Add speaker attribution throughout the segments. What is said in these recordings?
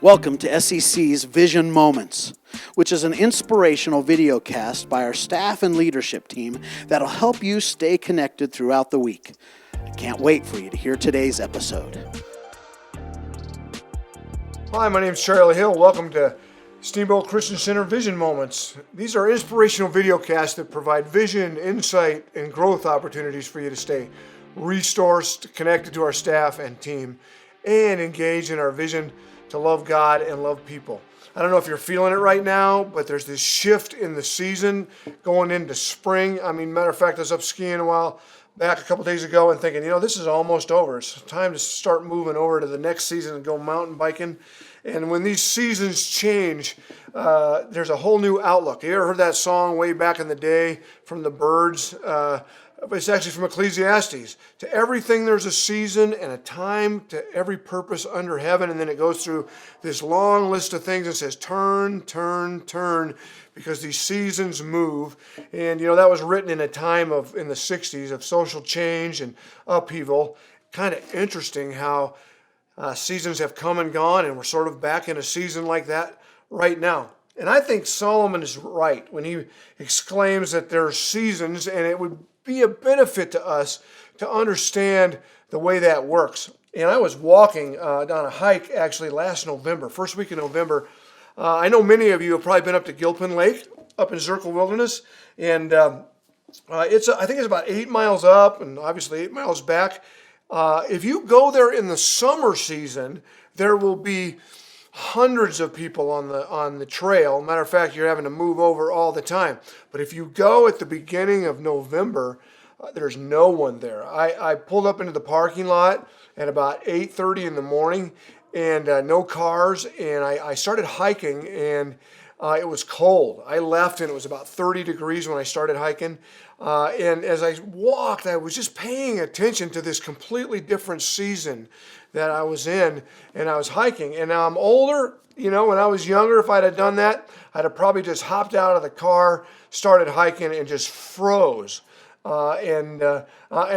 Speaker 1: Welcome to SEC's Vision Moments, which is an inspirational video cast by our staff and leadership team that'll help you stay connected throughout the week. I can't wait for you to hear today's episode.
Speaker 2: Hi, my name is Charley Hill. Welcome to Steamboat Christian Center Vision Moments. These are inspirational video casts that provide vision, insight, and growth opportunities for you to stay resourced, connected to our staff and team, and engage in our vision to love God and love people. I don't know if you're feeling it right now, but there's this shift in the season going into spring. Matter of fact, I was up skiing a while back a couple days ago and thinking, this is almost over. It's time to start moving over to the next season and go mountain biking. And when these seasons change, there's a whole new outlook. You ever heard that song way back in the day from the Byrds? It's actually from Ecclesiastes. To everything there's a season and a time, to every purpose under heaven. And then it goes through this long list of things and says, turn, turn, turn, because these seasons move. And, that was written in a time in the 60s of social change and upheaval. Kind of interesting how seasons have come and gone, and we're sort of back in a season like that right now. And I think Solomon is right when he exclaims that there are seasons, and it would be a benefit to us to understand the way that works. And I was walking down a hike actually last November, first week in November. I know many of you have probably been up to Gilpin Lake up in Zirkle Wilderness, and I think it's about 8 miles up and obviously 8 miles back. If you go there in the summer season, there will be hundreds of people on the trail. Matter of fact, you're having to move over all the time. But if you go at the beginning of November, there's no one there. I pulled up into the parking lot at about 8:30 in the morning, and no cars, and I started hiking, and it was cold. I left, and it was about 30 degrees when I started hiking. And as I walked, I was just paying attention to this completely different season that I was in, and I was hiking. And now I'm older. When I was younger, if I'd have done that, I'd have probably just hopped out of the car, started hiking, and just froze. And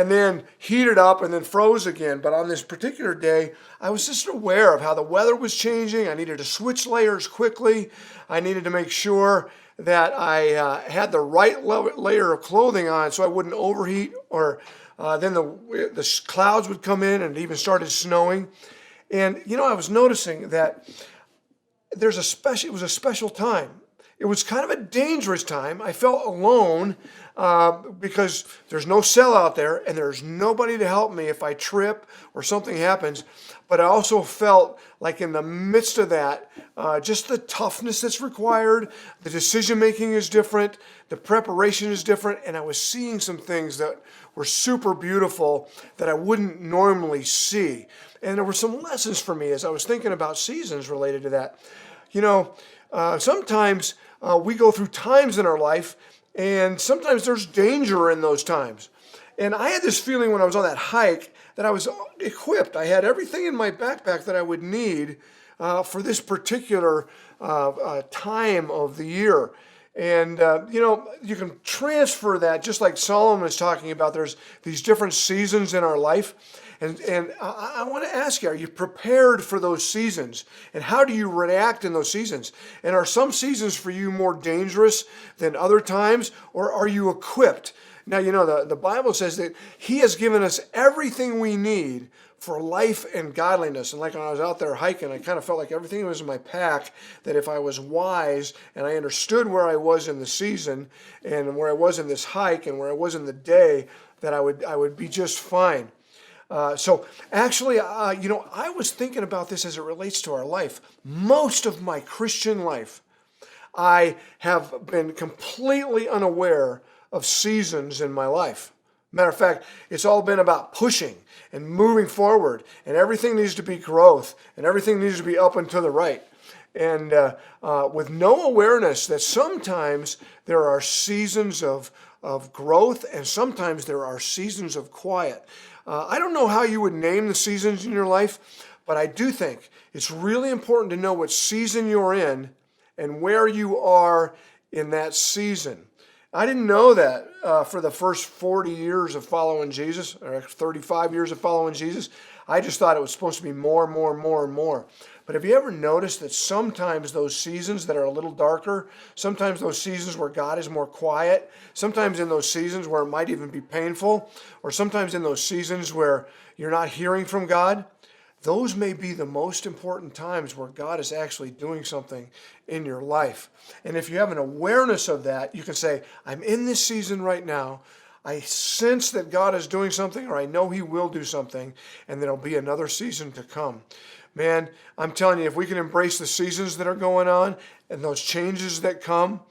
Speaker 2: then heated up and then froze again. But on this particular day, I was just aware of how the weather was changing. I needed to switch layers quickly. I needed to make sure that I had the right layer of clothing on so I wouldn't overheat, or then the clouds would come in and it even started snowing. And, I was noticing that it was a special time. It was kind of a dangerous time. I felt alone because there's no cell out there and there's nobody to help me if I trip or something happens. But I also felt like in the midst of that, just the toughness that's required, the decision making is different, the preparation is different, and I was seeing some things that were super beautiful that I wouldn't normally see. And there were some lessons for me as I was thinking about seasons related to that. Sometimes we go through times in our life, and sometimes there's danger in those times. And I had this feeling when I was on that hike that I was equipped. I had everything in my backpack that I would need for this particular time of the year. And, you can transfer that, just like Solomon is talking about. There's these different seasons in our life. And I want to ask you, are you prepared for those seasons? And how do you react in those seasons? And are some seasons for you more dangerous than other times? Or are you equipped? Now, the Bible says that He has given us everything we need for life and godliness. And like when I was out there hiking, I kind of felt like everything was in my pack, that if I was wise and I understood where I was in the season and where I was in this hike and where I was in the day, that I would be just fine. So actually, I was thinking about this as it relates to our life. Most of my Christian life, I have been completely unaware of seasons in my life. Matter of fact, it's all been about pushing and moving forward, and everything needs to be growth, and everything needs to be up and to the right. And with no awareness that sometimes there are seasons of growth, and sometimes there are seasons of quiet. I don't know how you would name the seasons in your life, but I do think it's really important to know what season you're in and where you are in that season. I didn't know that for the first 40 years of following Jesus, or 35 years of following Jesus. I just thought it was supposed to be more and more and more and more. But have you ever noticed that sometimes those seasons that are a little darker, sometimes those seasons where God is more quiet, sometimes in those seasons where it might even be painful, or sometimes in those seasons where you're not hearing from God, those may be the most important times where God is actually doing something in your life. And if you have an awareness of that, you can say, I'm in this season right now. I sense that God is doing something, or I know He will do something, and there'll be another season to come. Man, I'm telling you, if we can embrace the seasons that are going on and those changes that come,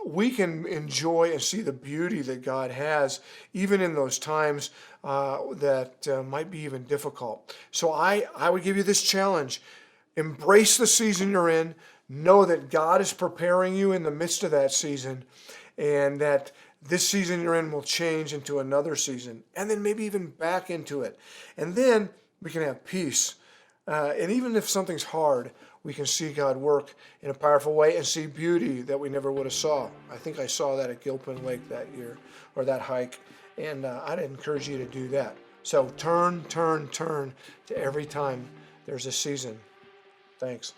Speaker 2: we can enjoy and see the beauty that God has, even in those times that might be even difficult. So I would give you this challenge. Embrace the season you're in. Know that God is preparing you in the midst of that season, and that this season you're in will change into another season, and then maybe even back into it. And then we can have peace. And even if something's hard, we can see God work in a powerful way and see beauty that we never would have saw. I think I saw that at Gilpin Lake that year, or that hike, and I'd encourage you to do that. So turn to every time there's a season. Thanks.